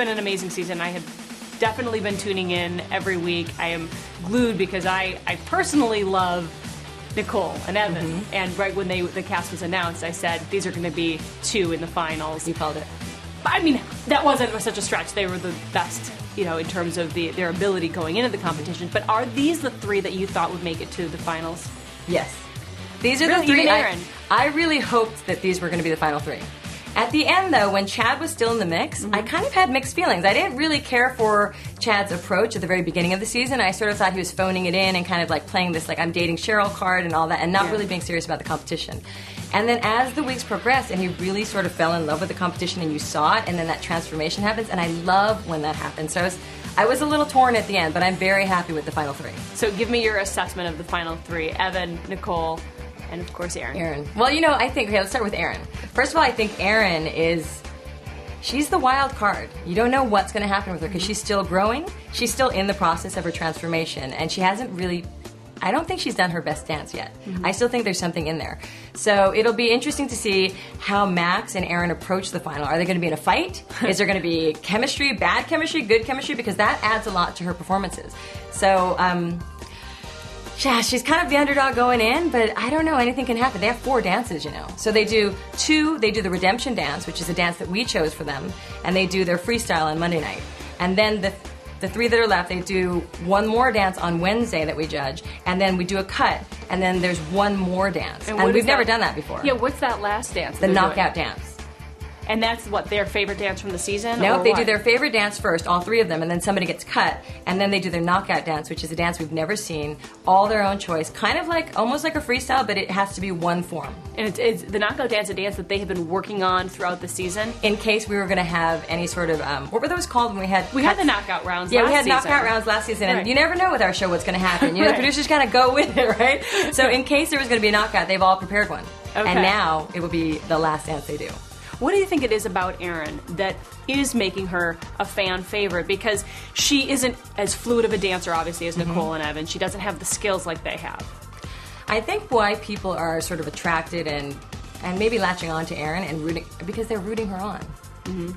been an amazing season. I have definitely been tuning in every week. I am glued because I personally love Nicole and Evan. And right when the cast was announced, I said, these are going to be 2 in the finals. You called it. But, I mean, that wasn't such a stretch. They were the best, in terms of their ability going into the competition. But are these the 3 that you thought would make it to the finals? Yes. These are really, the 3. even Aaron. I really hoped that these were going to be the final 3. At the end, though, when Chad was still in the mix, I kind of had mixed feelings. I didn't really care for Chad's approach at the very beginning of the season. I sort of thought he was phoning it in and kind of like playing this like I'm dating Cheryl card and all that, and not really being serious about the competition. And then as the weeks progressed and he really sort of fell in love with the competition and you saw it, and then that transformation happens, and I love when that happens. So I was a little torn at the end, but I'm very happy with the final 3. So give me your assessment of the final 3. Evan, Nicole, and of course Erin. Well, I think, okay, let's start with Erin. First of all, I think Erin she's the wild card. You don't know what's going to happen with her because she's still growing. She's still in the process of her transformation, and she hasn't really, I don't think she's done her best dance yet. I still think there's something in there. So it'll be interesting to see how Max and Erin approach the final. Are they going to be in a fight? Is there going to be chemistry, bad chemistry, good chemistry? Because that adds a lot to her performances. So, yeah, she's kind of the underdog going in, but I don't know, anything can happen. They have 4 dances, So they do the redemption dance, which is a dance that we chose for them, and they do their freestyle on Monday night. And then the 3 that are left, they do one more dance on Wednesday that we judge, and then we do a cut, and then there's one more dance. And we've never done that before. Yeah, what's that last dance? The knockout dance. And that's what, their favorite dance from the season? No, they do their favorite dance first, all 3 of them, and then somebody gets cut, and then they do their knockout dance, which is a dance we've never seen, all their own choice, kind of like, almost like a freestyle, but it has to be one form. And it's the knockout dance, a dance that they have been working on throughout the season? In case we were going to have any sort of, what were those called when we had... We had the knockout rounds last season. Yeah, we had knockout knockout rounds last season, and you never know with our show what's going to happen. The producers kind of go with it, right? So in case there was going to be a knockout, they've all prepared one. Okay. And now it will be the last dance they do. What do you think it is about Erin that is making her a fan favorite? Because she isn't as fluid of a dancer, obviously, as Nicole and Evan. She doesn't have the skills like they have. I think why people are sort of attracted and maybe latching on to Erin and rooting, because they're rooting her on.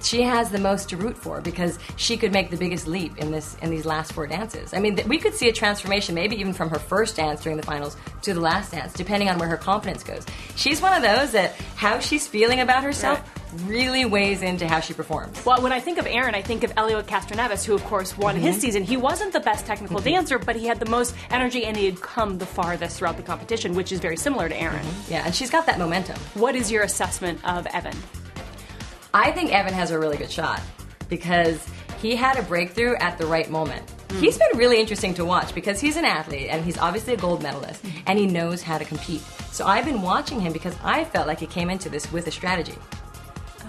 She has the most to root for because she could make the biggest leap in these last 4 dances. I mean, we could see a transformation, maybe even from her first dance during the finals to the last dance, depending on where her confidence goes. She's one of those that how she's feeling about herself really weighs into how she performs. Well, when I think of Erin, I think of Elliot Castroneves, who of course won his season. He wasn't the best technical dancer, but he had the most energy and he had come the farthest throughout the competition, which is very similar to Erin. Yeah, and she's got that momentum. What is your assessment of Evan? I think Evan has a really good shot because he had a breakthrough at the right moment. He's been really interesting to watch because he's an athlete and he's obviously a gold medalist and he knows how to compete. So I've been watching him because I felt like he came into this with a strategy.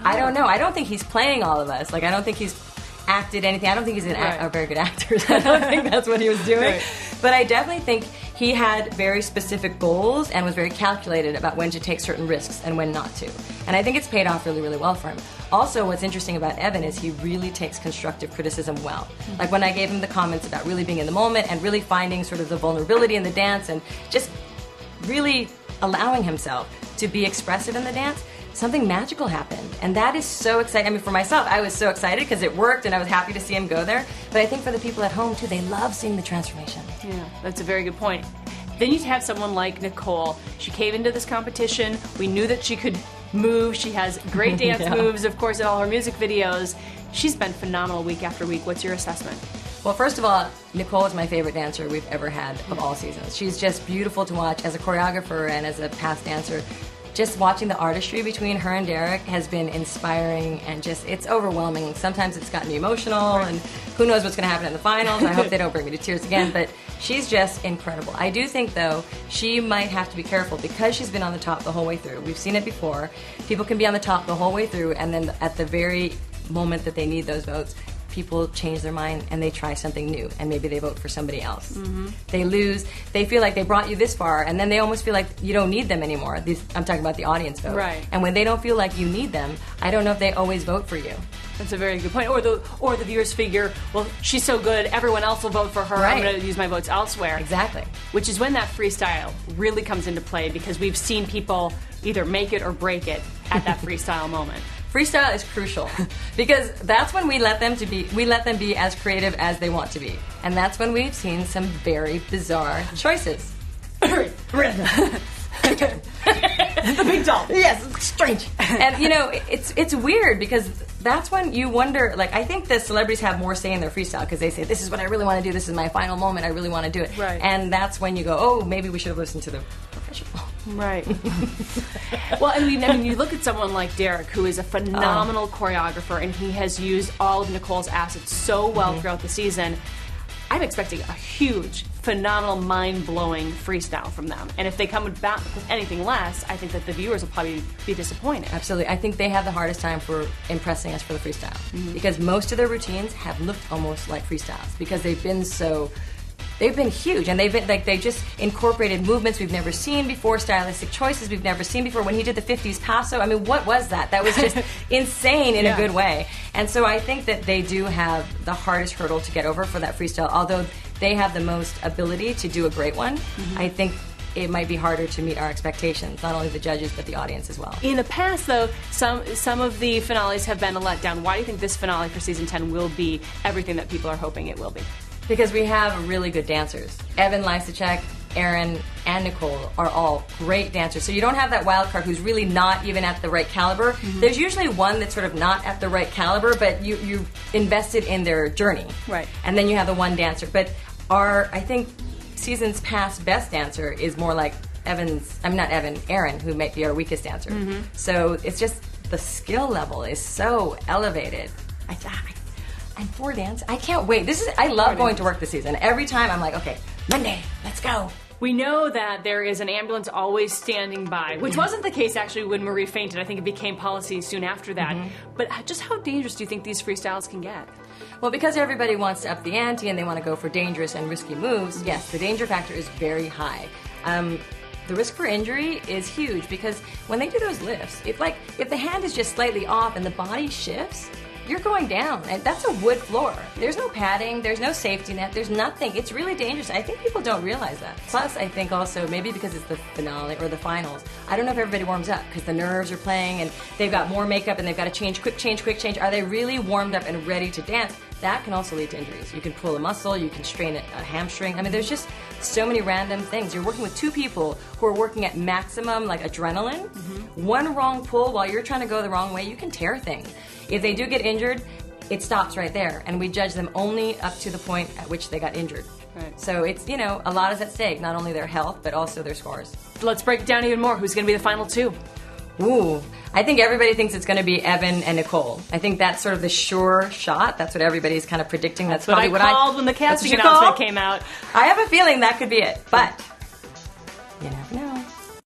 I don't know. I don't think he's playing all of us. Like, I don't think he's acted anything. I don't think he's a very good actor. I don't think that's what he was doing. But I definitely think he had very specific goals and was very calculated about when to take certain risks and when not to. And I think it's paid off really, really well for him. Also, what's interesting about Evan is he really takes constructive criticism well. Like when I gave him the comments about really being in the moment and really finding sort of the vulnerability in the dance and just really allowing himself to be expressive in the dance, something magical happened. And that is so exciting. I mean, for myself, I was so excited because it worked and I was happy to see him go there. But I think for the people at home, too, they love seeing the transformation. Yeah, that's a very good point. Then you have someone like Nicole. She came into this competition. We knew that she could move. She has great dance moves, of course, in all her music videos. She's been phenomenal week after week. What's your assessment? Well, first of all, Nicole is my favorite dancer we've ever had of all seasons. She's just beautiful to watch as a choreographer and as a past dancer. Just watching the artistry between her and Derek has been inspiring and just, it's overwhelming. Sometimes it's gotten me emotional and who knows what's going to happen in the finals. I hope they don't bring me to tears again, but she's just incredible. I do think, though, she might have to be careful because she's been on the top the whole way through. We've seen it before. People can be on the top the whole way through and then at the very moment that they need those votes, people change their mind and they try something new and maybe they vote for somebody else. They lose, they feel like they brought you this far and then they almost feel like you don't need them anymore. I'm talking about the audience vote. Right. And when they don't feel like you need them, I don't know if they always vote for you. That's a very good point. Or the viewers figure, well, she's so good, everyone else will vote for her. Right. I'm going to use my votes elsewhere. Exactly. Which is when that freestyle really comes into play because we've seen people either make it or break it at that freestyle moment. freestyle is crucial because that's when we let them be as creative as they want to be, and that's when we've seen some very bizarre choices. The big doll. Yes, it's strange. And you know, it's weird because that's when you wonder. Like, I think the celebrities have more say in their freestyle because they say, "This is what I really want to do. This is my final moment. I really want to do it." Right. And that's when you go, "Oh, maybe we should have listened to the professional." Right. Well, I mean, you look at someone like Derek, who is a phenomenal choreographer, and he has used all of Nicole's assets so well throughout the season. I'm expecting a huge, phenomenal, mind-blowing freestyle from them. And if they come back with anything less, I think that the viewers will probably be disappointed. Absolutely. I think they have the hardest time for impressing us for the freestyle. Because most of their routines have looked almost like freestyles because they've been huge, and they've been like they just incorporated movements we've never seen before, stylistic choices we've never seen before. When he did the 50s paso, I mean, what was that? That was just insane in a good way. And so I think that they do have the hardest hurdle to get over for that freestyle. Although they have the most ability to do a great one, I think it might be harder to meet our expectations, not only the judges but the audience as well. In the past, though, some of the finales have been a letdown. Why do you think this finale for season 10 will be everything that people are hoping it will be? Because we have really good dancers. Evan, Lysacek, Aaron, and Nicole are all great dancers. So you don't have that wild card who's really not even at the right caliber. There's usually one that's sort of not at the right caliber, but you invested in their journey. Right. And then you have the one dancer. But I think seasons past best dancer is more like Aaron, who might be our weakest dancer. So it's just the skill level is so elevated. And 4 dance. I can't wait. I love going to work this season. Every time I'm like, okay, Monday, let's go. We know that there is an ambulance always standing by, which wasn't the case actually when Marie fainted. I think it became policy soon after that. But just how dangerous do you think these freestyles can get? Well, because everybody wants to up the ante and they want to go for dangerous and risky moves, yes, the danger factor is very high. The risk for injury is huge because when they do those lifts, if the hand is just slightly off and the body shifts, you're going down, and that's a wood floor. There's no padding, there's no safety net, there's nothing. It's really dangerous. I think people don't realize that. Plus, I think also, maybe because it's the finale or the finals, I don't know if everybody warms up because the nerves are playing and they've got more makeup and they've got to change, quick change. Are they really warmed up and ready to dance? That can also lead to injuries. You can pull a muscle, you can strain a hamstring. I mean, there's just so many random things. You're working with 2 people who are working at maximum adrenaline. One wrong pull while you're trying to go the wrong way, you can tear things. If they do get injured, it stops right there, and we judge them only up to the point at which they got injured. Right. So it's, a lot is at stake, not only their health, but also their scores. Let's break it down even more. Who's going to be the final 2? Ooh, I think everybody thinks it's going to be Evan and Nicole. I think that's sort of the sure shot. That's what everybody's kind of predicting. That's what probably I called when the casting announcement came out. I have a feeling that could be it, but you never know.